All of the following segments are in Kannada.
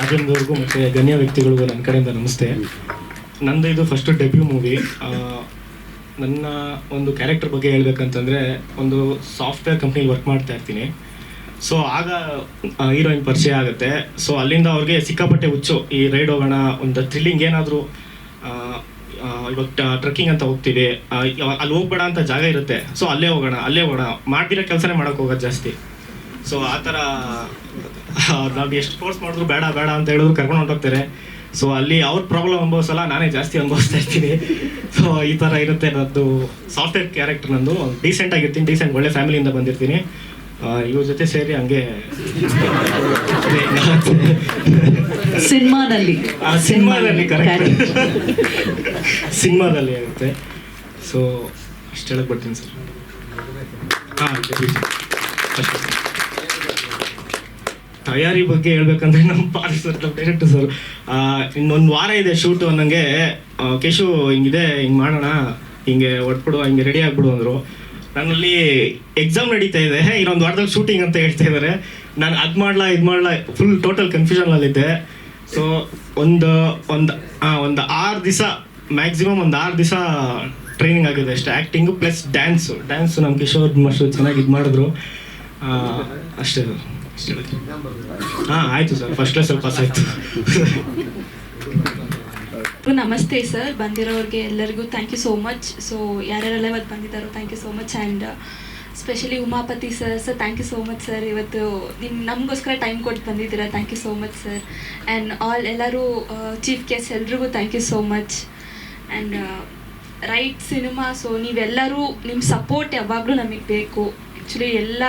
ರಾಜನ್ಗವ್ರಿಗೂ ಮತ್ತು ಗಣ್ಯ ವ್ಯಕ್ತಿಗಳಿಗೂ ನನ್ನ ಕಡೆಯಿಂದ ನಮಸ್ತೆ. ನಂದು ಇದು ಫಸ್ಟು ಡೆಬ್ಯೂ ಮೂವಿ. ನನ್ನ ಒಂದು ಕ್ಯಾರೆಕ್ಟರ್ ಬಗ್ಗೆ ಹೇಳ್ಬೇಕಂತಂದರೆ, ಒಂದು ಸಾಫ್ಟ್ವೇರ್ ಕಂಪ್ನಿಲಿ ವರ್ಕ್ ಮಾಡ್ತಾ ಇರ್ತೀನಿ. ಸೊ ಆಗ ಹೀರೋಯಿನ್ ಪರಿಚಯ ಆಗುತ್ತೆ. ಸೊ ಅಲ್ಲಿಂದ ಅವ್ರಿಗೆ ಸಿಕ್ಕಾಪಟ್ಟೆ ಹುಚ್ಚು, ಈ ರೈಡ್ ಹೋಗೋಣ, ಒಂದು ಥ್ರಿಲ್ಲಿಂಗ್ ಏನಾದರೂ, ಇವಾಗ ಟ್ರೆಕ್ಕಿಂಗ್ ಅಂತ ಹೋಗ್ತೀವಿ, ಅಲ್ಲಿ ಹೋಗ್ಬೇಡ ಅಂತ ಜಾಗ ಇರುತ್ತೆ, ಸೊ ಅಲ್ಲೇ ಹೋಗೋಣ ಮಾಡ್ದಿರೋ ಕೆಲಸನೇ ಮಾಡೋಕ್ಕೆ ಹೋಗೋದು ಜಾಸ್ತಿ. ಸೊ ಆ ಥರ ನಾವು ಎಷ್ಟು ಫೋರ್ಸ್ ಮಾಡಿದ್ರು ಬೇಡ ಅಂತ ಹೇಳಿದ್ರು ಕರ್ಕೊಂಡು ಹೊಂಟೋಗ್ತಾರೆ. ಸೊ ಅಲ್ಲಿ ಅವ್ರ ಪ್ರಾಬ್ಲಮ್ ಅನುಭವಿಸಲ್ಲ, ನಾನೇ ಜಾಸ್ತಿ ಅನುಭವಿಸ್ತಾ ಇರ್ತೀನಿ. ಸೊ ಈ ಥರ ಇರುತ್ತೆ ನನ್ನದು ಸಾಫ್ಟ್ವೇರ್ ಕ್ಯಾರೆಕ್ಟರ್. ನಂದು ಡೀಸೆಂಟ್ ಆಗಿರ್ತೀನಿ, ಒಳ್ಳೆ ಫ್ಯಾಮಿಲಿಯಿಂದ ಬಂದಿರ್ತೀನಿ. ಇವ್ರ ಜೊತೆ ಸೇರಿ ಹಂಗೆ ಸಿನಿಮಾದಲ್ಲಿ ಕರೆಕ್ಟ್ ಸಿನಿಮಾದಲ್ಲಿ ಆಗುತ್ತೆ. ಸೊ ಅಷ್ಟು ಹೇಳಕ್ ಬರ್ತೀನಿ ಸರ್. ತಯಾರಿ ಬಗ್ಗೆ ಹೇಳ್ಬೇಕಂದ್ರೆ ನಮ್ಮ ಪಾರಿ ಸರ್, ನಮ್ಮ ಡೈರೆಕ್ಟರ್ ಸರ್, ಇನ್ನೊಂದು ವಾರ ಇದೆ ಶೂಟು ಅನ್ನಂಗೆ, ಕೇಶು ಹಿಂಗಿದೆ, ಹಿಂಗೆ ಮಾಡೋಣ, ಹಿಂಗೆ ಹೊಟ್ಬಿಡು, ಹಿಂಗೆ ರೆಡಿ ಆಗ್ಬಿಡು ಅಂದರು. ನನ್ನಲ್ಲಿ ಎಕ್ಸಾಮ್ ನಡೀತಾ ಇದೆ, ಇನ್ನೊಂದು ವಾರದಲ್ಲಿ ಶೂಟಿಂಗ್ ಅಂತ ಹೇಳ್ತಾ ಇದ್ದಾರೆ. ನಾನು ಅದು ಮಾಡ್ಲಾ ಫುಲ್ ಟೋಟಲ್ ಕನ್ಫ್ಯೂಷನಲ್ಲಿದ್ದೆ. ಸೊ ಒಂದು 6 ದಿವಸ ಮ್ಯಾಕ್ಸಿಮಮ್, ಒಂದು 6 ದಿವಸ ಟ್ರೈನಿಂಗ್ ಆಗಿದೆ ಅಷ್ಟೇ. ಆ್ಯಕ್ಟಿಂಗು ಪ್ಲಸ್ ಡ್ಯಾನ್ಸು ನಮ್ಮ ಕಿಶೋರ್ ಮಾಸ್ಟರ್ ಚೆನ್ನಾಗಿ ಇದು ಮಾಡಿದ್ರು. ಅಷ್ಟೇ ಆಯಿತು ಸರ್, ಫಸ್ಟ್ ಕ್ಲಾಸಲ್ಲಿ ಪಾಸ್ ಆಯಿತು. ನಮಸ್ತೆ ಸರ್, ಬಂದಿರೋರಿಗೆ ಎಲ್ಲರಿಗೂ thank you so much. So ಯಾರ್ಯಾರೆಲ್ಲ ಇವತ್ತು ಬಂದಿದ್ದಾರೋ thank you so much. And specially Umapathi sir thank you so much sir. ಇವತ್ತು ನಮಗೋಸ್ಕರ ಟೈಮ್ ಕೊಟ್ಟು ಬಂದಿದ್ದೀರಾ, thank you so much sir. And ಎಲ್ಲರೂ ಚೀಫ್ ಗೆಸ್ಟ್ ಎಲ್ರಿಗೂ thank you so much. And right cinema, so ನೀವೆಲ್ಲರೂ ನಿಮ್ಮ ಸಪೋರ್ಟ್ ಯಾವಾಗಲೂ ನಮಗೆ ಬೇಕು. ಆ್ಯಕ್ಚುಲಿ ಎಲ್ಲ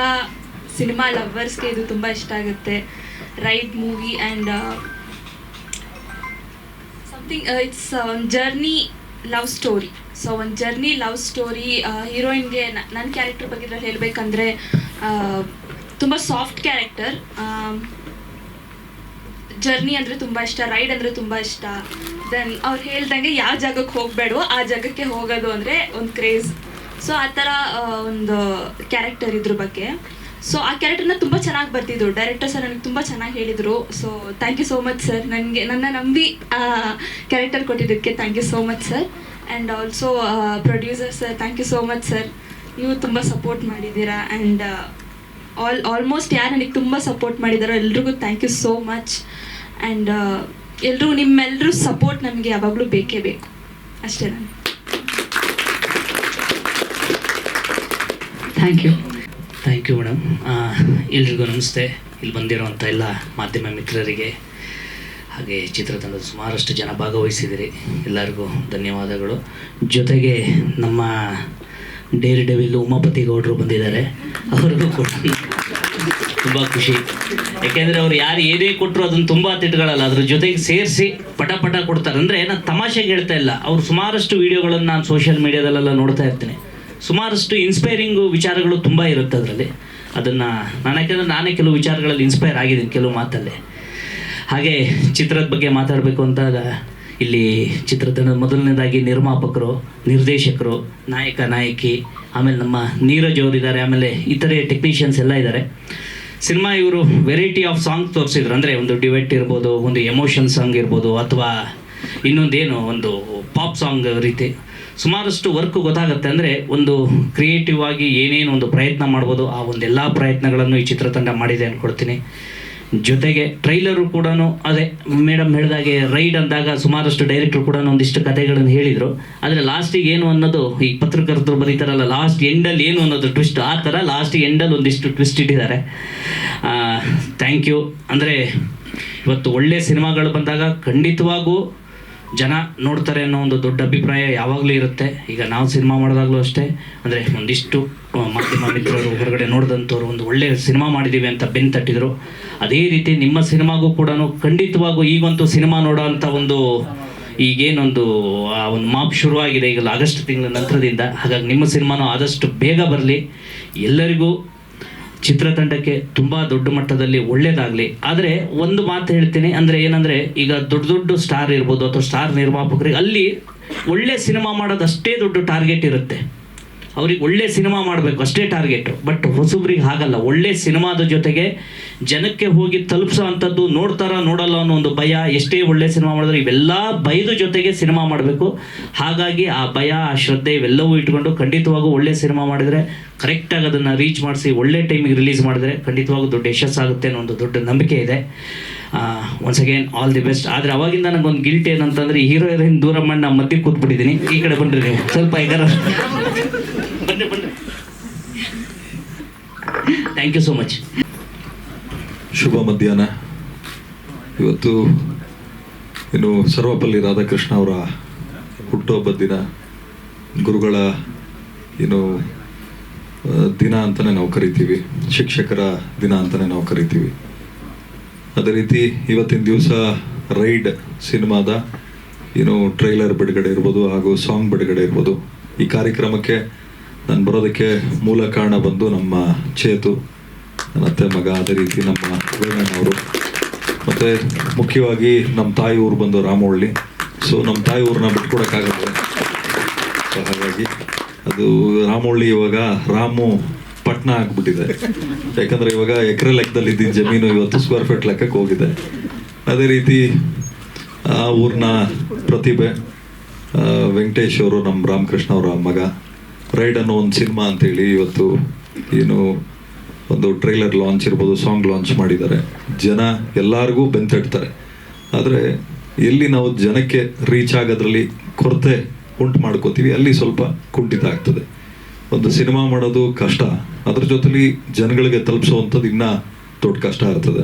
ಸಿನಿಮಾ ಲವರ್ಸ್ಗೆ ಇದು ತುಂಬ ಇಷ್ಟ ಆಗುತ್ತೆ, ರೈಡ್ ಮೂವಿ. ಆ್ಯಂಡ್ ಇಟ್ಸ್ ಒಂದು ಜರ್ನಿ ಲವ್ ಸ್ಟೋರಿ. ಸೊ ಒಂದು ಜರ್ನಿ ಲವ್ ಸ್ಟೋರಿ. ಹೀರೋಯಿನ್ಗೆ ನನ್ನ ಕ್ಯಾರೆಕ್ಟರ್ ಬಗ್ಗೆ ಹೇಳಬೇಕಂದ್ರೆ, ತುಂಬ ಸಾಫ್ಟ್ ಕ್ಯಾರೆಕ್ಟರ್. ಜರ್ನಿ ಅಂದರೆ ತುಂಬ ಇಷ್ಟ, ರೈಡ್ ಅಂದರೆ ತುಂಬ ಇಷ್ಟ. ದೆನ್ ಅವ್ರು ಹೇಳ್ದಂಗೆ ಯಾವ ಜಾಗಕ್ಕೆ ಹೋಗಬೇಡವೋ ಆ ಜಾಗಕ್ಕೆ ಹೋಗೋದು ಅಂದರೆ ಒಂದು ಕ್ರೇಜ್. ಸೊ ಆ ಥರ ಒಂದು ಕ್ಯಾರೆಕ್ಟರ್ ಇದ್ರ ಬಗ್ಗೆ. ಸೊ ಆ ಕ್ಯಾರೆಕ್ಟರ್ನ ತುಂಬ ಚೆನ್ನಾಗಿ ಬರ್ತಿದ್ರು ಡೈರೆಕ್ಟರ್ ಸರ್, ನನಗೆ ತುಂಬ ಚೆನ್ನಾಗಿ ಹೇಳಿದರು. So thank you so much sir, ನನ್ನ ನಂಬಿ ಕ್ಯಾರೆಕ್ಟರ್ ಕೊಟ್ಟಿದ್ದಕ್ಕೆ thank you so much sir. And also producer sir, thank you so much sir, ನೀವು ತುಂಬ ಸಪೋರ್ಟ್ ಮಾಡಿದ್ದೀರಾ. ಆ್ಯಂಡ್ ಆಲ್ಮೋಸ್ಟ್ ಯಾರು ನನಗೆ ತುಂಬ ಸಪೋರ್ಟ್ ಮಾಡಿದ್ದಾರೋ ಎಲ್ರಿಗೂ thank you so much. And ನಿಮ್ಮೆಲ್ಲರೂ ಸಪೋರ್ಟ್ ನಮಗೆ ಯಾವಾಗಲೂ ಬೇಕೇ ಬೇಕು, ಅಷ್ಟೇ. ನಾನು ಥ್ಯಾಂಕ್ ಯು ಮೇಡಮ್. ಎಲ್ರಿಗೂ ನಮಸ್ತೆ. ಇಲ್ಲಿ ಬಂದಿರೋವಂಥ ಎಲ್ಲ ಮಾಧ್ಯಮ ಮಿತ್ರರಿಗೆ, ಹಾಗೆ ಚಿತ್ರತಂಡದ ಸುಮಾರಷ್ಟು ಜನ ಭಾಗವಹಿಸಿದಿರಿ, ಎಲ್ಲರಿಗೂ ಧನ್ಯವಾದಗಳು. ಜೊತೆಗೆ ನಮ್ಮ ಡೇರ್ ಡೆವಿಲ್ ಉಮಾಪತಿ ಗೌಡರು ಬಂದಿದ್ದಾರೆ, ಅವ್ರಿಗೂ ಕೂಡ ತುಂಬ ಖುಷಿ. ಯಾಕೆಂದರೆ ಅವ್ರು ಯಾರು ಏನೇ ಕೊಟ್ಟರು ಅದನ್ನು ತುಂಬ ತಿಟ್ಕೊಳ್ಳಲ್ಲ, ಅದ್ರ ಜೊತೆಗೆ ಸೇರಿಸಿ ಪಟ ಕೊಡ್ತಾರೆ. ಅಂದರೆ ನಾನು ತಮಾಷೆಗೆ ಹೇಳ್ತಾ ಇಲ್ಲ, ಅವ್ರು ಸುಮಾರಷ್ಟು ವೀಡಿಯೋಗಳನ್ನು ನಾನು ಸೋಷಿಯಲ್ ಮೀಡಿಯಾದಲ್ಲೆಲ್ಲ ನೋಡ್ತಾ ಇರ್ತೀನಿ. ಸುಮಾರಷ್ಟು ಇನ್ಸ್ಪೈರಿಂಗು ವಿಚಾರಗಳು ತುಂಬ ಇರುತ್ತೆ ಅದರಲ್ಲಿ. ಅದನ್ನು ನಾನೇ ಕೆಲವು ವಿಚಾರಗಳಲ್ಲಿ ಇನ್ಸ್ಪೈರ್ ಆಗಿದ್ದೀನಿ ಕೆಲವು ಮಾತಲ್ಲಿ. ಹಾಗೆ ಚಿತ್ರದ ಬಗ್ಗೆ ಮಾತಾಡಬೇಕು ಅಂದಾಗ, ಇಲ್ಲಿ ಚಿತ್ರತಂಡ ಮೊದಲನೇದಾಗಿ ನಿರ್ಮಾಪಕರು, ನಿರ್ದೇಶಕರು, ನಾಯಕಿ, ಆಮೇಲೆ ನಮ್ಮ ನೀರಜ್ ಅವರಿದ್ದಾರೆ, ಆಮೇಲೆ ಇತರೆ ಟೆಕ್ನಿಷಿಯನ್ಸ್ ಎಲ್ಲ ಇದ್ದಾರೆ. ಸಿನಿಮಾ ಇವರು ವೆರೈಟಿ ಆಫ್ ಸಾಂಗ್ ತೋರಿಸಿದ್ರು. ಅಂದರೆ ಒಂದು ಡಿವೆಟ್ ಇರ್ಬೋದು, ಒಂದು ಎಮೋಷನ್ ಸಾಂಗ್ ಇರ್ಬೋದು, ಅಥವಾ ಇನ್ನೊಂದೇನು ಒಂದು ಪಾಪ್ ಸಾಂಗ್ ರೀತಿ ಸುಮಾರಷ್ಟು ವರ್ಕ್ ಗೊತ್ತಾಗುತ್ತೆ. ಅಂದರೆ ಒಂದು ಕ್ರಿಯೇಟಿವ್ ಆಗಿ ಏನೇನು ಒಂದು ಪ್ರಯತ್ನ ಮಾಡ್ಬೋದು, ಆ ಒಂದೆಲ್ಲ ಪ್ರಯತ್ನಗಳನ್ನು ಈ ಚಿತ್ರತಂಡ ಮಾಡಿದೆ ಅಂದ್ಕೊಳ್ತೀನಿ. ಜೊತೆಗೆ ಟ್ರೈಲರು ಕೂಡ ಅದೇ ಮೇಡಮ್ ಹೇಳಿದಾಗೆ ರೈಡ್ ಅಂದಾಗ ಸುಮಾರಷ್ಟು ಡೈರೆಕ್ಟ್ರು ಕೂಡ ಒಂದಿಷ್ಟು ಕಥೆಗಳನ್ನು ಹೇಳಿದರು. ಆದರೆ ಲಾಸ್ಟಿಗೆ ಏನು ಅನ್ನೋದು ಈ ಪತ್ರಕರ್ತರು ಬರೀತಾರಲ್ಲ, ಲಾಸ್ಟ್ ಎಂಡಲ್ಲಿ ಏನು ಅನ್ನೋದು ಟ್ವಿಸ್ಟ್, ಆ ಥರ ಲಾಸ್ಟ್ ಎಂಡಲ್ಲಿ ಒಂದಿಷ್ಟು ಟ್ವಿಸ್ಟ್ ಇಟ್ಟಿದ್ದಾರೆ. Thank you. ಅಂದರೆ ಇವತ್ತು ಒಳ್ಳೆಯ ಸಿನಿಮಾಗಳು ಬಂದಾಗ ಖಂಡಿತವಾಗೂ ಜನ ನೋಡ್ತಾರೆ ಅನ್ನೋ ಒಂದು ದೊಡ್ಡ ಅಭಿಪ್ರಾಯ ಯಾವಾಗಲೂ ಇರುತ್ತೆ. ಈಗ ನಾವು ಸಿನಿಮಾ ಮಾಡಿದಾಗಲೂ ಅಷ್ಟೇ, ಅಂದರೆ ಒಂದಿಷ್ಟು ಮಾಧ್ಯಮ ಮಿತ್ರರು ಹೊರಗಡೆ ನೋಡಿದಂಥವ್ರು ಒಂದು ಒಳ್ಳೆಯ ಸಿನಿಮಾ ಮಾಡಿದ್ದೀವಿ ಅಂತ ಬೆನ್ನು ತಟ್ಟಿದ್ರು. ಅದೇ ರೀತಿ ನಿಮ್ಮ ಸಿನಿಮಾಗೂ ಕೂಡ ಖಂಡಿತವಾಗೂ ಈಗಂತೂ ಸಿನಿಮಾ ನೋಡೋ ಅಂಥ ಒಂದು ಈಗೇನೊಂದು ಒಂದು ಮಾಪ್ ಶುರುವಾಗಿದೆ ಈಗ ಆಗಸ್ಟ್ ತಿಂಗಳ ನಂತರದಿಂದ. ಹಾಗಾಗಿ ನಿಮ್ಮ ಸಿನಿಮಾನೂ ಆದಷ್ಟು ಬೇಗ ಬರಲಿ. ಎಲ್ಲರಿಗೂ ಚಿತ್ರತಂಡಕ್ಕೆ ತುಂಬ ದೊಡ್ಡ ಮಟ್ಟದಲ್ಲಿ ಒಳ್ಳೇದಾಗಲಿ. ಆದರೆ ಒಂದು ಮಾತು ಹೇಳ್ತೀನಿ, ಅಂದರೆ ಏನಂದರೆ ಈಗ ದೊಡ್ಡ ಸ್ಟಾರ್ ಇರ್ಬೋದು ಅಥವಾ ಸ್ಟಾರ್ ನಿರ್ಮಾಪಕರಿಗೆ ಅಲ್ಲಿ ಒಳ್ಳೆ ಸಿನಿಮಾ ಮಾಡೋದು ಅಷ್ಟೇ ದೊಡ್ಡ ಟಾರ್ಗೆಟ್ ಇರುತ್ತೆ. ಅವ್ರಿಗೆ ಒಳ್ಳೆ ಸಿನಿಮಾ ಮಾಡಬೇಕು ಅಷ್ಟೇ ಟಾರ್ಗೆಟು. ಬಟ್ ಹೊಸಬ್ರಿಗೆ ಹಾಗಲ್ಲ, ಒಳ್ಳೆ ಸಿನಿಮಾದ ಜೊತೆಗೆ ಜನಕ್ಕೆ ಹೋಗಿ ತಲುಪಿಸೋ ಅಂಥದ್ದು, ನೋಡಲ್ಲ ಅನ್ನೋ ಒಂದು ಭಯ. ಎಷ್ಟೇ ಒಳ್ಳೆ ಸಿನಿಮಾ ಮಾಡಿದ್ರೆ ಇವೆಲ್ಲ ಭಯದ ಜೊತೆಗೆ ಸಿನಿಮಾ ಮಾಡಬೇಕು. ಹಾಗಾಗಿ ಆ ಭಯ, ಆ ಶ್ರದ್ಧೆ ಇವೆಲ್ಲವೂ ಇಟ್ಕೊಂಡು ಖಂಡಿತವಾಗೂ ಒಳ್ಳೆ ಸಿನಿಮಾ ಮಾಡಿದರೆ ಕರೆಕ್ಟಾಗಿ ಅದನ್ನು ರೀಚ್ ಮಾಡಿಸಿ ಒಳ್ಳೆ ಟೈಮಿಗೆ ರಿಲೀಸ್ ಮಾಡಿದ್ರೆ ಖಂಡಿತವಾಗೂ ದೊಡ್ಡ ಯಶಸ್ಸಾಗುತ್ತೆ ಅನ್ನೋ ಒಂದು ದೊಡ್ಡ ನಂಬಿಕೆ ಇದೆ. Once again all the best. ಆದರೆ ಅವಾಗಿಂದ ನನಗೊಂದು ಗಿಲ್ಟ್ ಏನಂತಂದರೆ, ಹೀರೋ ಹೀರೋಯಿನ್ ದೂರ ಮಾಡಿ ನಾನು ಮಧ್ಯೆ ಕೂತ್ಬಿಟ್ಟಿದ್ದೀನಿ. ಈ ಕಡೆ ಬನ್ನಿರಿ ನೀವು ಸ್ವಲ್ಪ, ಈಗ ಬನ್ನಿ. Thank you so much. ಶುಭ ಮಧ್ಯಾಹ್ನ. ಇವತ್ತು ಇನ್ನು ಸರ್ವಪಲ್ಲಿ ರಾಧಾಕೃಷ್ಣ ಅವರ ಹುಟ್ಟುಹಬ್ಬದ ದಿನ, ಗುರುಗಳ ದಿನ ಅಂತಲೇ ನಾವು ಕರಿತೀವಿ, ಶಿಕ್ಷಕರ ದಿನ ಅಂತಲೇ ನಾವು ಕರಿತೀವಿ. ಅದೇ ರೀತಿ ಇವತ್ತಿನ ದಿವಸ ರೈಡ್ ಸಿನಿಮಾದ ಟ್ರೈಲರ್ ಬಿಡುಗಡೆ ಇರ್ಬೋದು ಹಾಗೂ ಸಾಂಗ್ ಬಿಡುಗಡೆ ಇರ್ಬೋದು. ಈ ಕಾರ್ಯಕ್ರಮಕ್ಕೆ ನಾನು ಬರೋದಕ್ಕೆ ಮೂಲ ಕಾರಣ ಬಂದು ನಮ್ಮ ಚೇತು, ನನ್ನ ಅತ್ತೆ ಮಗ, ಅದೇ ರೀತಿ ನಮ್ಮ ವೇಣಣ್ಣ ಅವರು, ಮತ್ತು ಮುಖ್ಯವಾಗಿ ನಮ್ಮ ತಾಯಿ ಊರು ಬಂದು ರಾಮವಳ್ಳಿ. ಸೊ ನಮ್ಮ ತಾಯಿ ಊರನ್ನ ಬಿಟ್ಕೊಡೋಕ್ಕಾಗಲ್ಲ. ಸೊ ಹಾಗಾಗಿ ಅದು ರಾಮವಳ್ಳಿ ಇವಾಗ ರಾಮು ಪಟ್ನ ಆಗ್ಬಿಟ್ಟಿದೆ. ಯಾಕಂದರೆ ಇವಾಗ ಎಕರೆ ಲೆಕ್ಕದಲ್ಲಿ ಇದ್ದಿದ್ದ ಜಮೀನು ಇವತ್ತು ಸ್ಕ್ವೇರ್ ಫೀಟ್ ಲೆಕ್ಕಕ್ಕೆ ಹೋಗಿದೆ. ಅದೇ ರೀತಿ ಆ ಊರಿನ ಪ್ರತಿಭೆ ವೆಂಕಟೇಶ್ ಅವರು, ನಮ್ಮ ರಾಮಕೃಷ್ಣ ಅವರ ಮಗ, ರೈಡ್ ಅನ್ನೋ ಒಂದು ಸಿನಿಮಾ ಅಂತೇಳಿ ಇವತ್ತು ಒಂದು ಟ್ರೈಲರ್ ಲಾಂಚ್ ಇರ್ಬೋದು, ಸಾಂಗ್ ಲಾಂಚ್ ಮಾಡಿದ್ದಾರೆ. ಜನ ಎಲ್ಲರಿಗೂ ಬೆಂತಡ್ತಾರೆ. ಆದರೆ ಎಲ್ಲಿ ನಾವು ಜನಕ್ಕೆ ರೀಚ್ ಆಗೋದ್ರಲ್ಲಿ ಕೊರತೆ ಉಂಟು ಮಾಡ್ಕೋತೀವಿ, ಅಲ್ಲಿ ಸ್ವಲ್ಪ ಕುಂಠಿತ ಆಗ್ತದೆ. ಒಂದು ಸಿನಿಮಾ ಮಾಡೋದು ಕಷ್ಟ, ಅದ್ರ ಜೊತೆಲಿ ಜನಗಳಿಗೆ ತಲುಪಿಸುವಂಥದ್ದು ಇನ್ನೂ ದೊಡ್ಡ ಕಷ್ಟ ಇರ್ತದೆ.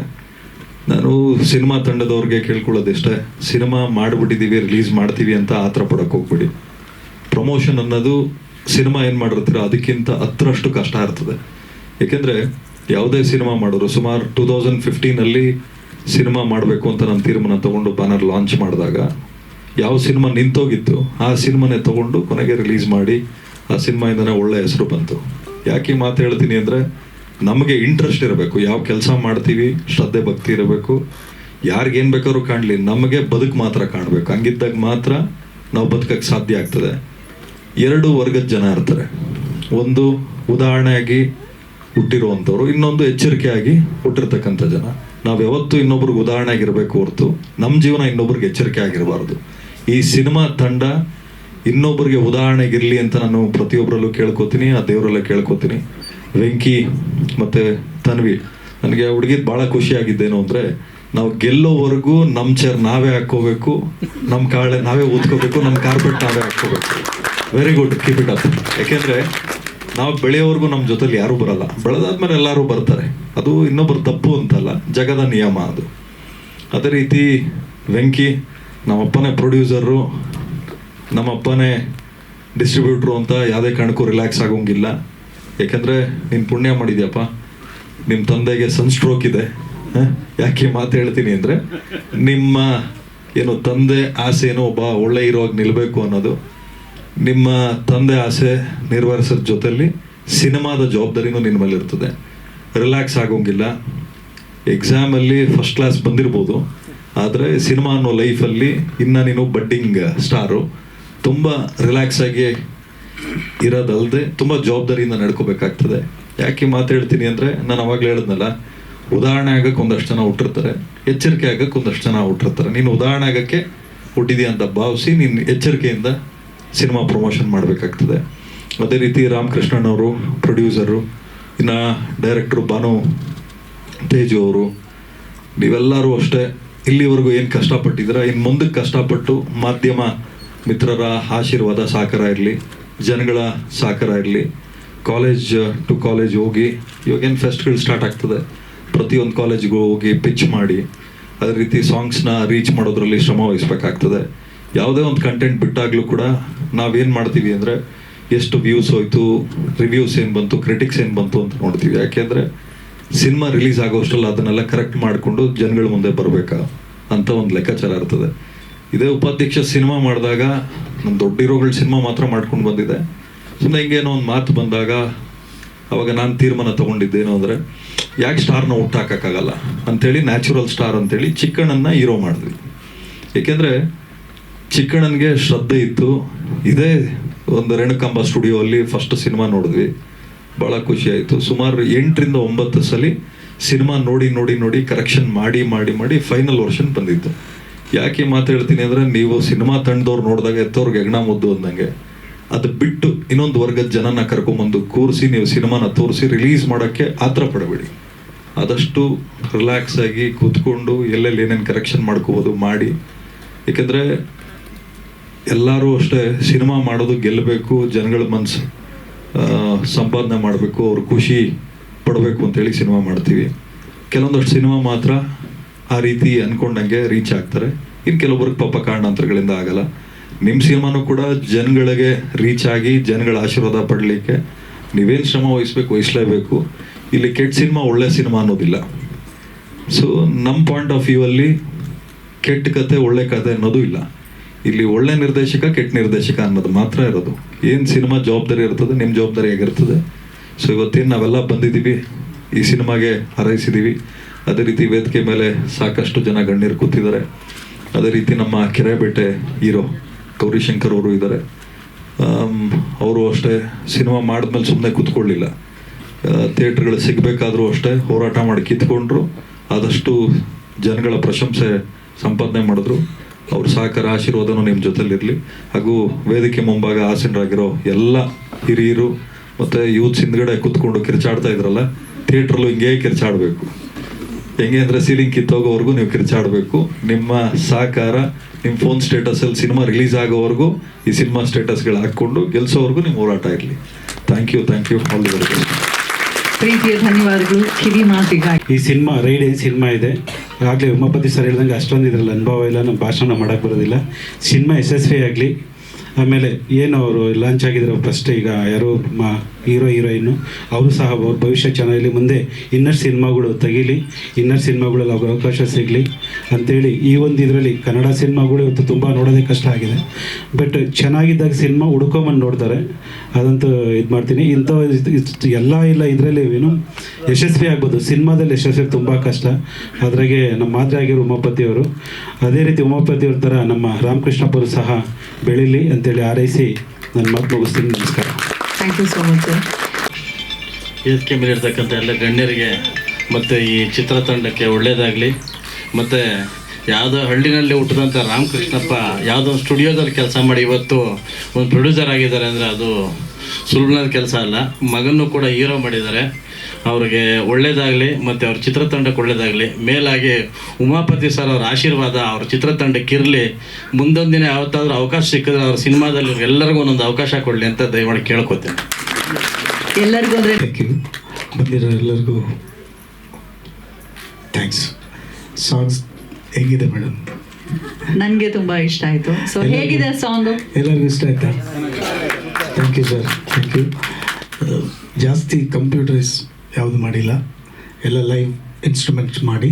ನಾನು ಸಿನಿಮಾ ತಂಡದವ್ರಿಗೆ ಕೇಳ್ಕೊಳ್ಳೋದಿಷ್ಟೇ, ಸಿನಿಮಾ ಮಾಡಿಬಿಟ್ಟಿದ್ದೀವಿ, ರಿಲೀಸ್ ಮಾಡ್ತೀವಿ ಅಂತ ಆತರ ಪಡೋಕ್ಕೆ ಹೋಗ್ಬಿಡಿ. ಪ್ರಮೋಷನ್ ಅನ್ನೋದು ಸಿನಿಮಾ ಏನು ಮಾಡಿರ್ತೀರ ಅದಕ್ಕಿಂತ 10ರಷ್ಟು ಕಷ್ಟ ಇರ್ತದೆ. ಏಕೆಂದರೆ ಯಾವುದೇ ಸಿನಿಮಾ ಮಾಡೋರು, ಸುಮಾರು 2015 ಸಿನಿಮಾ ಮಾಡಬೇಕು ಅಂತ ನಾನು ತೀರ್ಮಾನ ತೊಗೊಂಡು ಬ್ಯಾನರ್ ಲಾಂಚ್ ಮಾಡಿದಾಗ ಯಾವ ಸಿನಿಮಾ ನಿಂತೋಗಿತ್ತು ಆ ಸಿನಿಮಾನೇ ತೊಗೊಂಡು ಕೊನೆಗೆ ರಿಲೀಸ್ ಮಾಡಿ ಆ ಸಿನಿಮಾಯಿಂದನೇ ಒಳ್ಳೆ ಹೆಸರು ಬಂತು. ಯಾಕೆ ಈ ಮಾತು ಹೇಳ್ತೀನಿ ಅಂದರೆ, ನಮಗೆ ಇಂಟ್ರೆಸ್ಟ್ ಇರಬೇಕು, ಯಾವ ಕೆಲಸ ಮಾಡ್ತೀವಿ ಶ್ರದ್ಧೆ ಭಕ್ತಿ ಇರಬೇಕು. ಯಾರಿಗೇನು ಬೇಕಾದ್ರೂ ಕಾಣಲಿ, ನಮಗೆ ಬದುಕು ಮಾತ್ರ ಕಾಣಬೇಕು. ಹಂಗಿದ್ದಾಗ ಮಾತ್ರ ನಾವು ಬದುಕಕ್ಕೆ ಸಾಧ್ಯ ಆಗ್ತದೆ. 2 ವರ್ಗದ ಜನ ಇರ್ತಾರೆ. ಒಂದು ಉದಾಹರಣೆಯಾಗಿ ಹುಟ್ಟಿರುವಂಥವ್ರು, ಇನ್ನೊಂದು ಎಚ್ಚರಿಕೆಯಾಗಿ ಹುಟ್ಟಿರ್ತಕ್ಕಂಥ ಜನ. ನಾವು ಯಾವತ್ತೂ ಇನ್ನೊಬ್ರಿಗೆ ಉದಾಹರಣೆ ಆಗಿರಬೇಕು ಹೊರತು ನಮ್ಮ ಜೀವನ ಇನ್ನೊಬ್ರಿಗೆ ಎಚ್ಚರಿಕೆ ಆಗಿರಬಾರ್ದು. ಈ ಸಿನಿಮಾ ತಂಡ ಇನ್ನೊಬ್ಬರಿಗೆ ಉದಾಹರಣೆಗಿರಲಿ ಅಂತ ನಾನು ಪ್ರತಿಯೊಬ್ಬರಲ್ಲೂ ಕೇಳ್ಕೊತೀನಿ, ಆ ದೇವರಲ್ಲೇ ಕೇಳ್ಕೊತೀನಿ. ವೆಂಕಿ ಮತ್ತು ತನ್ವಿ, ನನಗೆ ಹುಡುಗಿದ್ ಭಾಳ ಖುಷಿಯಾಗಿದ್ದೇನು ಅಂದರೆ, ನಾವು ಗೆಲ್ಲೋವರೆಗೂ ನಮ್ಮ ಚೇರ್ ನಾವೇ ಹಾಕ್ಕೋಬೇಕು, ನಮ್ಮ ಕಾಳೆ ನಾವೇ ಊದ್ಕೋಬೇಕು, ನಮ್ಮ ಕಾರ್ಪೆಟ್ ನಾವೇ ಹಾಕ್ಕೋಬೇಕು. Very good, keep it up. ಯಾಕೆಂದರೆ ನಾವು ಬೆಳೆಯೋವರೆಗೂ ನಮ್ಮ ಜೊತೆಲಿ ಯಾರೂ ಬರಲ್ಲ, ಬೆಳೆದಾದ್ಮೇಲೆ ಎಲ್ಲರೂ ಬರ್ತಾರೆ. ಅದು ಇನ್ನೊಬ್ಬರು ತಪ್ಪು ಅಂತಲ್ಲ, ಜಗದ ನಿಯಮ ಅದು. ಅದೇ ರೀತಿ ವೆಂಕಿ ನಮ್ಮಪ್ಪನೇ ಪ್ರೊಡ್ಯೂಸರು, ನಮ್ಮಪ್ಪನೇ ಡಿಸ್ಟ್ರಿಬ್ಯೂಟ್ರು ಅಂತ ಯಾವುದೇ ಕಾರಣಕ್ಕೂ ರಿಲ್ಯಾಕ್ಸ್ ಆಗೋಂಗಿಲ್ಲ. ಯಾಕೆಂದರೆ ನೀನು ಪುಣ್ಯ ಮಾಡಿದ್ಯಪ್ಪ, ನಿಮ್ಮ ತಂದೆಗೆ ಸನ್ಸ್ಟ್ರೋಕ್ ಇದೆ. ಯಾಕೆ ಮಾತು ಹೇಳ್ತೀನಿ ಅಂದರೆ, ನಿಮ್ಮ ತಂದೆ ಆಸೆ ಒಬ್ಬ ಒಳ್ಳೆ ಹೀರೋಗಿ ನಿಲ್ಲಬೇಕು ಅನ್ನೋದು. ನಿಮ್ಮ ತಂದೆ ಆಸೆ ನೆರವೇರಿಸೋದ್ರ ಜೊತೆಲಿ ಸಿನಿಮಾದ ಜವಾಬ್ದಾರಿನೂ ನಿನ್ನ ಮೇಲೆ ಇರ್ತದೆ. ರಿಲ್ಯಾಕ್ಸ್ ಆಗೋಂಗಿಲ್ಲ. ಎಕ್ಸಾಮಲ್ಲಿ ಫಸ್ಟ್ ಕ್ಲಾಸ್ ಬಂದಿರ್ಬೋದು, ಆದರೆ ಸಿನಿಮಾ ಅನ್ನೋ ಲೈಫಲ್ಲಿ ಇನ್ನು ನೀನು ಬಡ್ಡಿಂಗ್ ಸ್ಟಾರು. ತುಂಬ ರಿಲ್ಯಾಕ್ಸ್ ಆಗಿ ಇರೋದಲ್ಲದೆ ತುಂಬ ಜವಾಬ್ದಾರಿಯಿಂದ ನಡ್ಕೋಬೇಕಾಗ್ತದೆ. ಯಾಕೆ ಮಾತು ಹೇಳ್ತೀನಿ ಅಂದರೆ, ನಾನು ಅವಾಗಲೇ ಹೇಳಿದ್ನಲ್ಲ, ಉದಾಹರಣೆ ಆಗಕ್ಕೆ ಒಂದಷ್ಟು ಜನ ಹುಟ್ಟಿರ್ತಾರೆ, ಎಚ್ಚರಿಕೆ ಆಗಕ್ಕೆ ಒಂದಷ್ಟು ಜನ ಹುಟ್ಟಿರ್ತಾರೆ. ನೀನು ಉದಾಹರಣೆ ಆಗೋಕ್ಕೆ ಹುಟ್ಟಿದೆಯಾ ಅಂತ ಭಾವಿಸಿ ನೀನು ಎಚ್ಚರಿಕೆಯಿಂದ ಸಿನಿಮಾ ಪ್ರಮೋಷನ್ ಮಾಡಬೇಕಾಗ್ತದೆ. ಅದೇ ರೀತಿ ರಾಮಕೃಷ್ಣನವರು ಪ್ರೊಡ್ಯೂಸರು, ಇನ್ನು ಡೈರೆಕ್ಟ್ರು ಭಾನು ತೇಜು ಅವರು, ನೀವೆಲ್ಲರೂ ಅಷ್ಟೇ ಇಲ್ಲಿವರೆಗೂ ಏನು ಕಷ್ಟಪಟ್ಟಿದ್ದೀರ, ಇನ್ನು ಮುಂದಕ್ಕೆ ಕಷ್ಟಪಟ್ಟು ಮಾಧ್ಯಮ ಮಿತ್ರರ ಆಶೀರ್ವಾದ ಸಹಕಾರ ಇರಲಿ, ಜನಗಳ ಸಹಕಾರ ಇರಲಿ. ಕಾಲೇಜ್ ಟು ಕಾಲೇಜ್ ಹೋಗಿ, ಇವಾಗೇನು ಫೆಸ್ಟ್ಗಳು ಸ್ಟಾರ್ಟ್ ಆಗ್ತದೆ, ಪ್ರತಿಯೊಂದು ಕಾಲೇಜ್ಗೂ ಹೋಗಿ ಪಿಚ್ ಮಾಡಿ ಅದೇ ರೀತಿ ಸಾಂಗ್ಸ್ನ ರೀಚ್ ಮಾಡೋದ್ರಲ್ಲಿ ಶ್ರಮ ವಹಿಸ್ಬೇಕಾಗ್ತದೆ. ಯಾವುದೇ ಒಂದು ಕಂಟೆಂಟ್ ಬಿಟ್ಟಾಗಲೂ ಕೂಡ ನಾವೇನು ಮಾಡ್ತೀವಿ ಅಂದರೆ, ಎಷ್ಟು ವ್ಯೂಸ್ ಹೋಯ್ತು, ರಿವ್ಯೂಸ್ ಏನು ಬಂತು, ಕ್ರಿಟಿಕ್ಸ್ ಏನು ಬಂತು ಅಂತ ನೋಡ್ತೀವಿ. ಯಾಕೆಂದರೆ ಸಿನಿಮಾ ರಿಲೀಸ್ ಆಗೋಷ್ಟಲ್ಲ ಅದನ್ನೆಲ್ಲ ಕರೆಕ್ಟ್ ಮಾಡಿಕೊಂಡು ಜನಗಳ ಮುಂದೆ ಬರಬೇಕಾ ಅಂತ ಒಂದು ಲೆಕ್ಕಾಚಾರ ಇರ್ತದೆ. ಇದೇ ಉಪಾಧ್ಯಕ್ಷ ಸಿನಿಮಾ ಮಾಡಿದಾಗ ನಮ್ಮ ದೊಡ್ಡ ಹೀರೋಗಳು ಸಿನಿಮಾ ಮಾತ್ರ ಮಾಡ್ಕೊಂಡು ಬಂದಿದೆ. ಸುಮ್ಮನೆ ಹಿಂಗೇನೋ ಒಂದು ಮಾತು ಬಂದಾಗ ಅವಾಗ ನಾನು ತೀರ್ಮಾನ ತೊಗೊಂಡಿದ್ದೇನು ಅಂದರೆ, ಯಾಕೆ ಸ್ಟಾರ್ನ ಹುಟ್ಟಾಕೋಕ್ಕಾಗಲ್ಲ ಅಂಥೇಳಿ ನ್ಯಾಚುರಲ್ ಸ್ಟಾರ್ ಅಂತೇಳಿ ಚಿಕ್ಕಣ್ಣನ ಹೀರೋ ಮಾಡಿದ್ವಿ. ಏಕೆಂದರೆ ಚಿಕ್ಕಣ್ಣನಿಗೆ ಶ್ರದ್ಧೆ ಇತ್ತು. ಇದೇ ಒಂದು ರೇಣುಕಾಂಬ ಸ್ಟುಡಿಯೋ ಅಲ್ಲಿ ಫಸ್ಟ್ ಸಿನಿಮಾ ನೋಡಿದ್ವಿ, ಭಾಳ ಖುಷಿ ಆಯಿತು. ಸುಮಾರು 8ರಿಂದ 9 ಸಲ ಸಿನಿಮಾ ನೋಡಿ ಕರೆಕ್ಷನ್ ಮಾಡಿ ಫೈನಲ್ ವರ್ಷನ್ ಬಂದಿತ್ತು. ಯಾಕೆ ಮಾತು ಹೇಳ್ತೀನಿ ಅಂದರೆ, ನೀವು ಸಿನಿಮಾ ತಂಡದವ್ರು ನೋಡಿದಾಗ ಎತ್ತವ್ರಿಗೆ ಹೆಗ್ಣ ಮುದ್ದು ಅಂದಂಗೆ, ಅದು ಬಿಟ್ಟು ಇನ್ನೊಂದು ವರ್ಗದ ಜನನ ಕರ್ಕೊಂಬಂದು ಕೂರಿಸಿ ನೀವು ಸಿನಿಮಾನ ತೋರಿಸಿ ರಿಲೀಸ್ ಮಾಡೋಕ್ಕೆ ಆತರ ಪಡಬೇಡಿ. ಆದಷ್ಟು ರಿಲ್ಯಾಕ್ಸ್ ಆಗಿ ಕೂತ್ಕೊಂಡು ಎಲ್ಲೆಲ್ಲಿ ಏನೇನು ಕರೆಕ್ಷನ್ ಮಾಡ್ಕೋಬೋದು ಮಾಡಿ. ಏಕೆಂದರೆ ಎಲ್ಲರೂ ಅಷ್ಟೇ ಸಿನಿಮಾ ಮಾಡೋದು ಗೆಲ್ಲಬೇಕು, ಜನಗಳ ಮನಸ್ಸು ಸಂಪಾದನೆ ಮಾಡಬೇಕು, ಅವ್ರು ಖುಷಿ ಪಡಬೇಕು ಅಂತೇಳಿ ಸಿನಿಮಾ ಮಾಡ್ತೀವಿ. ಕೆಲವೊಂದಷ್ಟು ಸಿನಿಮಾ ಮಾತ್ರ ಆ ರೀತಿ ಅಂದ್ಕೊಂಡಂಗೆ ರೀಚ್ ಆಗ್ತಾರೆ, ಇನ್ನು ಕೆಲವೊಬ್ರಿಗೆ ಪಾಪ ಕಾರಣಾಂತರಗಳಿಂದ ಆಗಲ್ಲ. ನಿಮ್ಮ ಸಿನಿಮಾನೂ ಕೂಡ ಜನಗಳಿಗೆ ರೀಚ್ ಆಗಿ ಜನಗಳ ಆಶೀರ್ವಾದ ಪಡಲಿಕ್ಕೆ ನೀವೇನು ಶ್ರಮ ವಹಿಸಲೇಬೇಕು. ಇಲ್ಲಿ ಕೆಟ್ಟ ಸಿನಿಮಾ ಒಳ್ಳೆ ಸಿನಿಮಾ ಅನ್ನೋದಿಲ್ಲ. ಸೊ ನಮ್ಮ ಪಾಯಿಂಟ್ ಆಫ್ ವ್ಯೂ ಅಲ್ಲಿ ಕೆಟ್ಟ ಕತೆ ಒಳ್ಳೆ ಕತೆ ಅನ್ನೋದು ಇಲ್ಲ. ಇಲ್ಲಿ ಒಳ್ಳೆ ನಿರ್ದೇಶಕ ಕೆಟ್ಟ ನಿರ್ದೇಶಕ ಅನ್ನೋದು ಮಾತ್ರ ಇರೋದು. ಏನು ಸಿನಿಮಾ ಜವಾಬ್ದಾರಿ ಇರ್ತದೆ, ನಿಮ್ಮ ಜವಾಬ್ದಾರಿ ಆಗಿರ್ತದೆ. ಸೊ ಇವತ್ತೇನು ನಾವೆಲ್ಲ ಬಂದಿದ್ದೀವಿ, ಈ ಸಿನಿಮಾಗೆ ಹಾರೈಸಿದ್ದೀವಿ. ಅದೇ ರೀತಿ ವೇದಿಕೆ ಮೇಲೆ ಸಾಕಷ್ಟು ಜನ ಗಣ್ಯರು ಕೂತಿದ್ದಾರೆ. ಅದೇ ರೀತಿ ನಮ್ಮ ಕೆರೆಬೇಟೆ ಹೀರೋ ಗೌರಿಶಂಕರ್ ಅವರು ಇದ್ದಾರೆ. ಅವರು ಅಷ್ಟೇ ಸಿನಿಮಾ ಮಾಡಿದ್ಮೇಲೆ ಸುಮ್ಮನೆ ಕೂತ್ಕೊಳ್ಳಿಲ್ಲ, ಥಿಯೇಟ್ರ್ಗಳು ಸಿಗಬೇಕಾದ್ರೂ ಅಷ್ಟೇ ಹೋರಾಟ ಮಾಡಿ ಕಿತ್ಕೊಂಡ್ರು. ಆದಷ್ಟು ಜನಗಳ ಪ್ರಶಂಸೆ ಸಂಪಾದನೆ ಮಾಡಿದ್ರು. ಅವ್ರ ಸಹಕಾರ ಆಶೀರ್ವಾದನೂ ನಿಮ್ಮ ಜೊತೆಲಿರಲಿ. ಹಾಗೂ ವೇದಿಕೆ ಮುಂಭಾಗ ಆಸೀನರಾಗಿರೋ ಎಲ್ಲ ಹಿರಿಯರು ಮತ್ತು ಯೂತ್ಸ್ ಹಿಂದ್ಗಡೆ ಕೂತ್ಕೊಂಡು ಕಿರ್ಚಾಡ್ತಾ ಇದ್ರಲ್ಲ, ಥಿಯೇಟ್ರಲ್ಲೂ ಹಿಂಗೆ ಕಿರ್ಚಾಡಬೇಕು. ಹೆಂಗೆ ಅಂದರೆ ಸೀಲಿಂಗ್ ಕಿತ್ತೋಗೋವರೆಗೂ ನೀವು ಕಿರ್ಚಾಡಬೇಕು. ನಿಮ್ಮ ಸಹಕಾರ, ನಿಮ್ಮ ಫೋನ್ ಸ್ಟೇಟಸಲ್ಲಿ ಸಿನಿಮಾ ರಿಲೀಸ್ ಆಗೋವರೆಗೂ ಈ ಸಿನಿಮಾ ಸ್ಟೇಟಸ್ಗಳು ಹಾಕ್ಕೊಂಡು ಗೆಲ್ಸೋವರೆಗೂ ನಿಮ್ಮ ಹೋರಾಟ ಇರಲಿ. Thank you all the very best. ಪ್ರೀತಿಯ ಧನ್ಯವಾದಗಳು. ಕಿವಿ ಮಾತಿಗಾಗಿ ಈ ಸಿನಿಮಾ ರೈಡ್ ಏನು ಸಿನಿಮಾ ಇದೆ, ಆಗಲೇ ಉಮಾಪತಿ ಸರ್ ಹೇಳ್ದಂಗೆ ಅಷ್ಟೊಂದು ಇದರಲ್ಲಿ ಅನುಭವ ಇಲ್ಲ, ನಮ್ಮ ಭಾಷಣ ಮಾಡೋಕ್ಕೆ ಬರೋದಿಲ್ಲ. ಸಿನಿಮಾ ಯಶಸ್ವಿ ಆಗಲಿ. ಆಮೇಲೆ ಏನು ಅವರು ಲಾಂಚ್ ಆಗಿದ್ರು ಫಸ್ಟ್, ಈಗ ಯಾರು ಹೀರೋ ಹೀರೋಯಿನ್ನು ಅವರು ಸಹ ಅವ್ರ ಭವಿಷ್ಯ ಚೆನ್ನಾಗಲಿ, ಮುಂದೆ ಇನ್ನರ್ ಸಿನಿಮಾಗಳು ತೆಗೀಲಿ, ಇನ್ನರ್ ಸಿನಿಮಾಗಳಲ್ಲಿ ಅವ್ರಿಗೆ ಅವಕಾಶ ಸಿಗಲಿ ಅಂಥೇಳಿ ಈ ಒಂದು ಇದರಲ್ಲಿ ಕನ್ನಡ ಸಿನಿಮಾಗಳು ಇವತ್ತು ತುಂಬ ನೋಡೋದೇ ಕಷ್ಟ ಆಗಿದೆ. ಬಟ್ ಚೆನ್ನಾಗಿದ್ದಾಗ ಸಿನಿಮಾ ಹುಡ್ಕೊಂಬಂದು ನೋಡ್ತಾರೆ, ಅದಂತೂ ಇದು ಮಾಡ್ತೀನಿ. ಇಂಥ ಎಲ್ಲ ಇಲ್ಲ ಇದರಲ್ಲಿ ಏನು ಯಶಸ್ವಿ ಆಗ್ಬೋದು, ಸಿನಿಮಾದಲ್ಲಿ ಯಶಸ್ವಿ ತುಂಬ ಕಷ್ಟ. ಅದ್ರಾಗೆ ನಮ್ಮ ಮಾದರಿ ಆಗಿರೋ ಉಮಾಪತಿಯವರು, ಅದೇ ರೀತಿ ಉಮಾಪತಿಯವ್ರ ಥರ ನಮ್ಮ ರಾಮಕೃಷ್ಣಪ್ಪರು ಸಹ ಬೆಳೀಲಿ ಅಂತೇಳಿ ಹಾರೈಸಿ ನನ್ನ ಮಾತು ಮುಗಿಸ್ತೀನಿ. ನಮಸ್ಕಾರ. Thank you so much sir. ವೇದಿಕೆ ಮೇಲೆ ಇರ್ತಕ್ಕಂಥ ಎಲ್ಲ ಗಣ್ಯರಿಗೆ ಮತ್ತು ಈ ಚಿತ್ರತಂಡಕ್ಕೆ ಒಳ್ಳೆಯದಾಗಲಿ. ಮತ್ತು ಯಾವುದೋ ಹಳ್ಳಿನಲ್ಲಿ ಹುಟ್ಟಿದಂಥ ರಾಮಕೃಷ್ಣಪ್ಪ ಯಾವುದೋ ಒಂದು ಸ್ಟುಡಿಯೋದಲ್ಲಿ ಕೆಲಸ ಮಾಡಿ ಇವತ್ತು ಒಂದು ಪ್ರೊಡ್ಯೂಸರ್ ಆಗಿದ್ದಾರೆ ಅಂದರೆ ಅದು ಸುಲಭದ ಕೆಲಸ ಅಲ್ಲ. ಮಗನೂ ಕೂಡ ಹೀರೋ ಮಾಡಿದ್ದಾರೆ. ಅವ್ರಿಗೆ ಒಳ್ಳೆಯದಾಗಲಿ ಮತ್ತು ಅವ್ರ ಚಿತ್ರತಂಡಕ್ಕೆ ಒಳ್ಳೆಯದಾಗಲಿ. ಮೇಲಾಗಿ ಉಮಾಪತಿ ಸರ್ ಅವ್ರ ಆಶೀರ್ವಾದ ಅವ್ರ ಚಿತ್ರತಂಡಕ್ಕೆ ಇರಲಿ. ಮುಂದೊಂದು ದಿನ ಯಾವತ್ತಾದ್ರೂ ಅವಕಾಶ ಸಿಕ್ಕಿದ್ರೆ ಅವ್ರ ಸಿನಿಮಾದಲ್ಲಿ ಎಲ್ಲರಿಗೂ ಒಂದೊಂದು ಅವಕಾಶ ಕೊಡಲಿ ಅಂತ ದಯಮಾಡಿ ಕೇಳ್ಕೊತೀನಿ. ಎಲ್ಲರಿಗೂ ಅಂದರೆ ಥ್ಯಾಂಕ್ ಯು. ಬಂದಿರೋ ಎಲ್ಲರಿಗೂ ಥ್ಯಾಂಕ್ಸ್. ಸಾಂಗ್ಸ್ ಹೇಗಿದೆ ಮೇಡಮ್? ನನಗೆ ತುಂಬ ಇಷ್ಟ ಆಯಿತು. ಸೊ ಹೇಗಿದೆ ಸಾಂಗು? ಎಲ್ಲರಿಗೂ ಇಷ್ಟ ಆಯ್ತಾ? Thank you sir, thank you. ಜಾಸ್ತಿ ಕಂಪ್ಯೂಟರ್ಸ್ ಯಾವುದು ಮಾಡಿಲ್ಲ, ಎಲ್ಲ ಲೈವ್ ಇನ್ಸ್ಟ್ರೂಮೆಂಟ್ಸ್ ಮಾಡಿ.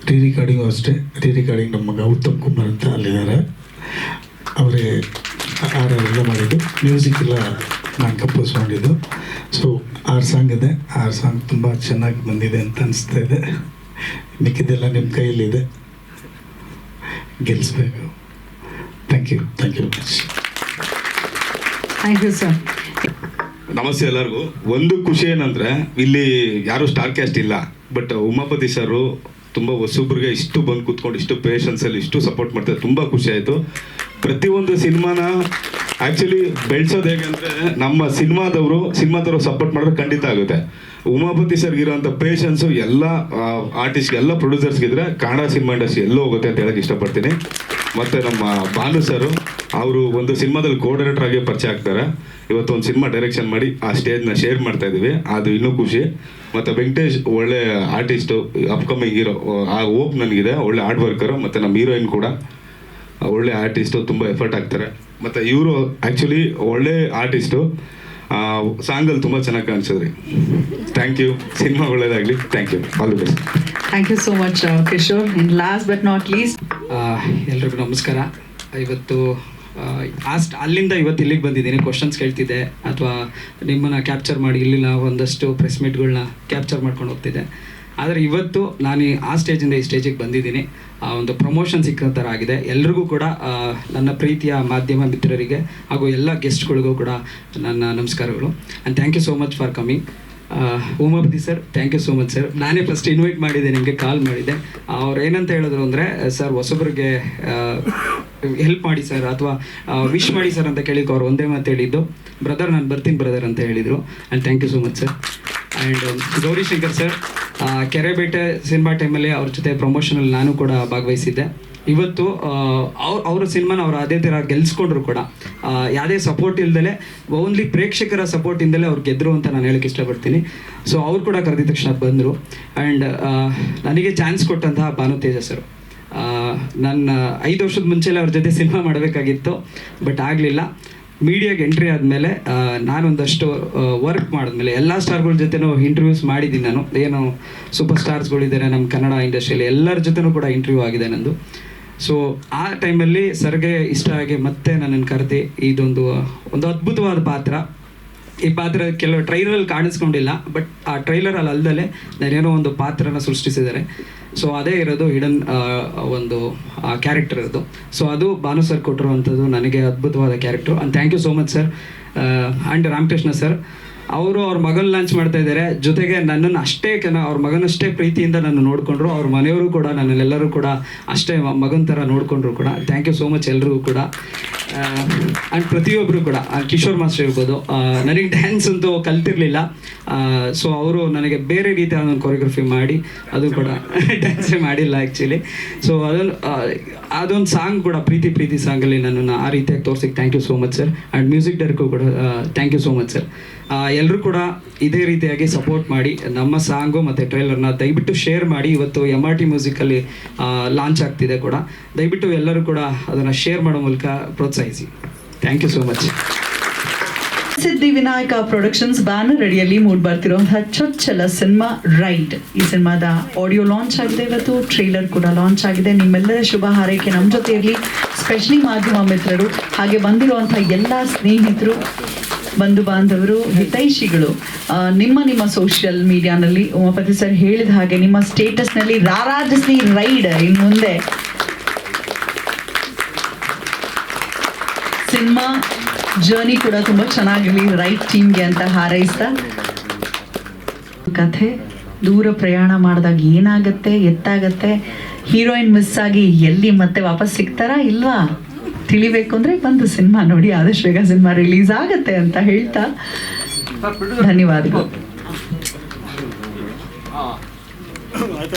ರೀ ರೆಕಾರ್ಡಿಂಗು ಅಷ್ಟೇ. ರೀ ರೆಕಾರ್ಡಿಂಗ್ ನಮ್ಮ ಮಗ ಉತ್ತಮ್ ಕುಮಾರ್ ಅಂತ ಅಲ್ಲಿದ್ದಾರೆ, ಅವರೇ ಹಾಡೆಲ್ಲ ಮಾಡಿದ್ದು. ಮ್ಯೂಸಿಕ್ ಎಲ್ಲ ನಾನು ಕಂಪೋಸ್ ಮಾಡಿದ್ದು. ಸೊ 6 ಸಾಂಗ್ ಇದೆ. 6 ಸಾಂಗ್ ತುಂಬ ಚೆನ್ನಾಗಿ ಬಂದಿದೆ ಅಂತ ಅನಿಸ್ತಾ ಇದೆ. ಮಿಕ್ಕಿದ್ದೆಲ್ಲ ನಿಮ್ಮ ಕೈಯಲ್ಲಿದೆ, ಗೆಲ್ಲಿಸ್ಬೇಕು. Thank you much. Thank you sir. ನಮಸ್ತೆ ಎಲ್ಲರಿಗೂ. ಒಂದು ಖುಷಿ ಏನಂದರೆ ಇಲ್ಲಿ ಯಾರೂ ಸ್ಟಾರ್ ಕ್ಯಾಸ್ಟ್ ಇಲ್ಲ, ಬಟ್ ಉಮಾಪತಿ ಸರು ತುಂಬ ಹೊಸಬ್ರಿಗೆ ಇಷ್ಟು ಬಂದು ಕೂತ್ಕೊಂಡು ಇಷ್ಟು ಪೇಷನ್ಸಲ್ಲಿ ಇಷ್ಟು ಸಪೋರ್ಟ್ ಮಾಡ್ತಾರೆ. ತುಂಬ ಖುಷಿ ಆಯಿತು. ಪ್ರತಿಯೊಂದು ಸಿನಿಮಾನ ಆ್ಯಕ್ಚುಲಿ ಬೆಳೆಸೋದು ಹೇಗೆ ಅಂದರೆ ನಮ್ಮ ಸಿನಿಮಾದವರು ಸಪೋರ್ಟ್ ಮಾಡಿದ್ರೆ ಖಂಡಿತ ಆಗುತ್ತೆ. ಉಮಾಪತಿ ಸರ್ಗಿರೋಂಥ ಪೇಷನ್ಸು ಎಲ್ಲ ಆರ್ಟಿಸ್ಟ್ಗೆ ಎಲ್ಲ ಪ್ರೊಡ್ಯೂಸರ್ಸ್ಗಿದ್ರೆ ಕನ್ನಡ ಸಿನಿಮಾ ಇಂಡಸ್ಟ್ರಿ ಎಲ್ಲೋ ಹೋಗುತ್ತೆ ಅಂತ ಹೇಳೋಕ್ಕೆ ಇಷ್ಟಪಡ್ತೀನಿ. ಮತ್ತು ನಮ್ಮ ಭಾನು ಸರು ಅವರು ಒಂದು ಸಿನಿಮಾದಲ್ಲಿ ಕೋ ಡೈರೆಕ್ಟರ್ ಆಗಿ ಪರಿಚಯ ಆಗ್ತಾರೆ. ಇವತ್ತು ಒಂದು ಸಿನಿಮಾ ಡೈರೆಕ್ಷನ್ ಮಾಡಿ ಆ ಸ್ಟೇಜ್ನ ಶೇರ್ ಮಾಡ್ತಾ ಇದ್ದೀವಿ, ಅದು ಇನ್ನೂ ಖುಷಿ. ಮತ್ತು ವೆಂಕಟೇಶ್ ಒಳ್ಳೆ ಆರ್ಟಿಸ್ಟು, ಅಪ್ಕಮಿಂಗ್ ಹೀರೋ, ಆ ಹೋಪ್ ನನಗಿದೆ. ಒಳ್ಳೆ ಹಾರ್ಡ್ ವರ್ಕರು. ಮತ್ತು ನಮ್ಮ ಹೀರೋಯಿನ್ ಕೂಡ ಒಳ್ಳೆ ಆರ್ಟಿಸ್ಟು, ತುಂಬ ಎಫರ್ಟ್ ಆಗ್ತಾರೆ. ಮತ್ತು ಇವರು ಆ್ಯಕ್ಚುಲಿ ಒಳ್ಳೆ ಆರ್ಟಿಸ್ಟು. ಸಾಂಗಲ್ಲಿ ತುಂಬ ಚೆನ್ನಾಗಿ ಕಾಣಿಸಿದ್ರಿ. Thank you. ಸಿನಿಮಾ ಒಳ್ಳೇದಾಗಲಿ. Thank you. All the best. Thank you so much Kishore. In last but not least, ಎಲ್ರಿಗೂ ನಮಸ್ಕಾರ. ಇವತ್ತು ಅಲ್ಲಿಂದ ಇವತ್ತು ಇಲ್ಲಿಗೆ ಬಂದಿದ್ದೀನಿ. ಕ್ವಶನ್ಸ್ ಕೇಳ್ತಿದ್ದೆ ಅಥವಾ ನಿಮ್ಮನ್ನು ಕ್ಯಾಪ್ಚರ್ ಮಾಡಿ ಇಲ್ಲಿ ನಾವು ಒಂದಷ್ಟು ಪ್ರೆಸ್ ಮೀಟ್ಗಳನ್ನ ಕ್ಯಾಪ್ಚರ್ ಮಾಡ್ಕೊಂಡು ಹೋಗ್ತಿದ್ದೆ. ಆದರೆ ಇವತ್ತು ನಾನು ಆ ಸ್ಟೇಜಿಂದ ಈ ಸ್ಟೇಜಿಗೆ ಬಂದಿದ್ದೀನಿ. ಒಂದು ಪ್ರಮೋಷನ್ ಸಿಕ್ಕೋ ಥರ ಆಗಿದೆ. ಎಲ್ರಿಗೂ ಕೂಡ ನನ್ನ ಪ್ರೀತಿಯ ಮಾಧ್ಯಮ ಮಿತ್ರರಿಗೆ ಹಾಗೂ ಎಲ್ಲ ಗೆಸ್ಟ್ಗಳಿಗೂ ಕೂಡ ನನ್ನ ನಮಸ್ಕಾರಗಳು. And thank you so much for coming. Umapathi sir, thank you so much sir. ನಾನೇ ಫಸ್ಟ್ ಇನ್ವೈಟ್ ಮಾಡಿದ್ದೆ, ನಿಮಗೆ ಕಾಲ್ ಮಾಡಿದ್ದೆ. ಅವ್ರು ಏನಂತ ಹೇಳಿದ್ರು ಅಂದರೆ, ಸರ್ ಹೊಸಬ್ರಿಗೆ ಹೆಲ್ಪ್ ಮಾಡಿ ಸರ್ ಅಥವಾ ವಿಶ್ ಮಾಡಿ ಸರ್ ಅಂತ ಕೇಳಿಕ್ಕೆ ಅವ್ರು ಒಂದೇ ಮಾತು ಹೇಳಿದ್ದು, ಬ್ರದರ್ ನಾನು ಬರ್ತೀನಿ ಬ್ರದರ್ ಅಂತ ಹೇಳಿದರು. And thank you so much sir. And Gowri Shankar sir, Kerebete cinema ಟೈಮಲ್ಲಿ ಅವ್ರ ಜೊತೆ ಪ್ರಮೋಷನಲ್ಲಿ ನಾನು ಕೂಡ ಭಾಗವಹಿಸಿದ್ದೆ. ಇವತ್ತು ಅವರ ಸಿನಿಮಾನ ಅವ್ರು ಅದೇ ಥರ ಗೆಲ್ಸ್ಕೊಂಡ್ರು ಕೂಡ, ಯಾವುದೇ ಸಪೋರ್ಟ್ ಇಲ್ದಲೆ ಓನ್ಲಿ ಪ್ರೇಕ್ಷಕರ ಸಪೋರ್ಟಿಂದಲೇ ಅವ್ರು ಗೆದ್ದರು ಅಂತ ನಾನು ಹೇಳಕ್ಕೆ ಇಷ್ಟಪಡ್ತೀನಿ. ಸೊ ಅವ್ರು ಕೂಡ ಕರೆದಿದ ತಕ್ಷಣ ಬಂದರು. ಆ್ಯಂಡ್ ನನಗೆ ಚಾನ್ಸ್ ಕೊಟ್ಟಂತಹ ಭಾನುತೇಜ ಸರ್, ನನ್ನ 5 ವರ್ಷದ ಮುಂಚೆಲೆ ಅವ್ರ ಜೊತೆ ಸಿನಿಮಾ ಮಾಡಬೇಕಾಗಿತ್ತು, ಬಟ್ ಆಗಲಿಲ್ಲ. ಮೀಡಿಯಾಗೆ ಎಂಟ್ರಿ ಆದಮೇಲೆ ನಾನೊಂದಷ್ಟು ವರ್ಕ್ ಮಾಡಿದ್ಮೇಲೆ ಎಲ್ಲ ಸ್ಟಾರ್ಗಳ ಜೊತೆನೂ ಇಂಟರ್ವ್ಯೂಸ್ ಮಾಡಿದ್ದೀನಿ ನಾನು. ಏನು ಸೂಪರ್ ಸ್ಟಾರ್ಸ್ಗಳಿದ್ದಾರೆ ನಮ್ಮ ಕನ್ನಡ ಇಂಡಸ್ಟ್ರಿಯಲ್ಲಿ, ಎಲ್ಲರ ಜೊತೆನೂ ಕೂಡ ಇಂಟರ್ವ್ಯೂ ಆಗಿದೆ ನಂದು. ಸೊ ಆ ಟೈಮಲ್ಲಿ ಸರ್ಗೆ ಇಷ್ಟ ಆಗಿ ಮತ್ತೆ ನನ್ನನ್ನು ಕರೆದು ಒಂದು ಅದ್ಭುತವಾದ ಪಾತ್ರ. ಈ ಪಾತ್ರ ಕೆಲವು ಟ್ರೈಲರಲ್ಲಿ ಕಾಣಿಸ್ಕೊಂಡಿಲ್ಲ, ಬಟ್ ಆ ಟ್ರೈಲರಲ್ಲಿ ಅಲ್ಲದೆ ನಾನೇನೋ ಒಂದು ಪಾತ್ರನ ಸೃಷ್ಟಿಸಿದ್ದಾರೆ. ಸೊ ಅದೇ ಇರೋದು ಹಿಡನ್ ಒಂದು ಕ್ಯಾರೆಕ್ಟರ್ ಇರೋದು. ಸೊ ಅದು ಭಾನು ಸರ್ ಕೊಟ್ಟಿರುವಂಥದ್ದು ನನಗೆ ಅದ್ಭುತವಾದ character. And thank you so much sir. And Ramakrishna sir, ಅವರು ಅವ್ರ ಮಗನ ಲಾಂಚ್ ಮಾಡ್ತಾ ಇದ್ದಾರೆ, ಜೊತೆಗೆ ನನ್ನನ್ನು ಅಷ್ಟೇ ಅವ್ರ ಮಗನಷ್ಟೇ ಪ್ರೀತಿಯಿಂದ ನನ್ನ ನೋಡಿಕೊಂಡ್ರು. ಅವ್ರ ಮನೆಯವರು ಕೂಡ ನನ್ನೆಲ್ಲರೂ ಕೂಡ ಅಷ್ಟೇ ಮಗನ ಥರ ನೋಡಿಕೊಂಡ್ರು ಕೂಡ. ಥ್ಯಾಂಕ್ ಯು ಸೋ ಮಚ್ ಎಲ್ರಿಗೂ ಕೂಡ. ಆ್ಯಂಡ್ ಪ್ರತಿಯೊಬ್ಬರು ಕೂಡ, ಕಿಶೋರ್ ಮಾಸ್ಟರ್ ಇರ್ಬೋದು, ನನಗೆ ಡ್ಯಾನ್ಸ್ ಅಂತೂ ಕಲ್ತಿರ್ಲಿಲ್ಲ. ಸೊ ಅವರು ನನಗೆ ಬೇರೆ ರೀತಿಯ ಒಂದು ಕೊರಿಯೋಗ್ರಫಿ ಮಾಡಿ, ಅದು ಕೂಡ ಡ್ಯಾನ್ಸೇ ಮಾಡಿಲ್ಲ ಆ್ಯಕ್ಚುಲಿ. ಸೊ ಅದೊಂದು ಸಾಂಗ್ ಕೂಡ, ಪ್ರೀತಿ ಸಾಂಗಲ್ಲಿ ನನ್ನನ್ನು ಆ ರೀತಿಯಾಗಿ ತೋರಿಸಿಕ್ಕೆ thank you so much sir. And music director ಕೂಡ thank you so much sir. ಎಲ್ಲರೂ ಕೂಡ ಇದೇ ರೀತಿಯಾಗಿ ಸಪೋರ್ಟ್ ಮಾಡಿ ನಮ್ಮ ಸಾಂಗು ಮತ್ತು ಟ್ರೈಲರ್ನ ದಯವಿಟ್ಟು ಶೇರ್ ಮಾಡಿ. ಇವತ್ತು MRT ಮ್ಯೂಸಿಕಲ್ಲಿ ಲಾಂಚ್ ಆಗ್ತಿದೆ ಕೂಡ, ದಯವಿಟ್ಟು ಎಲ್ಲರೂ ಕೂಡ ಅದನ್ನು ಶೇರ್ ಮಾಡೋ ಮೂಲಕ ಪ್ರೋತ್ಸಾಹಿಸಿ. Thank you so much. Siddhivinayak productions banner ಅಡಿಯಲ್ಲಿ ಮೂಡ್ ಬರ್ತಿರುವಂತಹ ಚೊಚ್ಚಲ ಸಿನಿಮಾ ರೈಡ್. ಈ ಸಿನಿಮಾದ ಆಡಿಯೋ ಲಾಂಚ್ ಆಗಿದೆ, ಇವತ್ತು ಟ್ರೇಲರ್ ಕೂಡ ಲಾಂಚ್ ಆಗಿದೆ. ನಿಮ್ಮೆಲ್ಲರ ಶುಭ ಹಾರೈಕೆ ನಮ್ಮ ಜೊತೆ ಇರಲಿ, ಸ್ಪೆಷಲಿ ಮಾಧ್ಯಮ ಮಿತ್ರರು, ಹಾಗೆ ಬಂದಿರುವಂತಹ ಎಲ್ಲ ಸ್ನೇಹಿತರು, ಬಂಧು ಬಾಂಧವರು, ಹಿತೈಷಿಗಳು. ನಿಮ್ಮ ಸೋಷಿಯಲ್ ಮೀಡಿಯಾನಲ್ಲಿ ಉಮಾಪತಿ ಸರ್ ಹೇಳಿದ ಹಾಗೆ ನಿಮ್ಮ ಸ್ಟೇಟಸ್ನಲ್ಲಿ ರಾರಾಜಿಸ್ಲಿ ರೈಡ್. ಇನ್ನು ಮುಂದೆ ಸಿನಿಮಾ ಜರ್ನಿ ಕೂಡ ತುಂಬ ಚೆನ್ನಾಗಿರಲಿ ರೈಟ್ ಟೀಮ್ಗೆ ಅಂತ ಹಾರೈಸ್ತಾ, ಕಥೆ ದೂರ ಪ್ರಯಾಣ ಮಾಡಿದಾಗ ಏನಾಗತ್ತೆ, ಎತ್ತಾಗತ್ತೆ, ಹೀರೋಯಿನ್ ಮಿಸ್ ಆಗಿ ಎಲ್ಲಿ ಮತ್ತೆ ವಾಪಸ್ ಸಿಗ್ತಾರಾ ಇಲ್ವಾ ತಿಳಿಬೇಕು ಅಂದರೆ ಬಂದು ಸಿನಿಮಾ ನೋಡಿ. ಆದಷ್ಟು ಬೇಗ ಸಿನಿಮಾ ರಿಲೀಸ್ ಆಗತ್ತೆ ಅಂತ ಹೇಳ್ತಾ ಧನ್ಯವಾದಗಳು.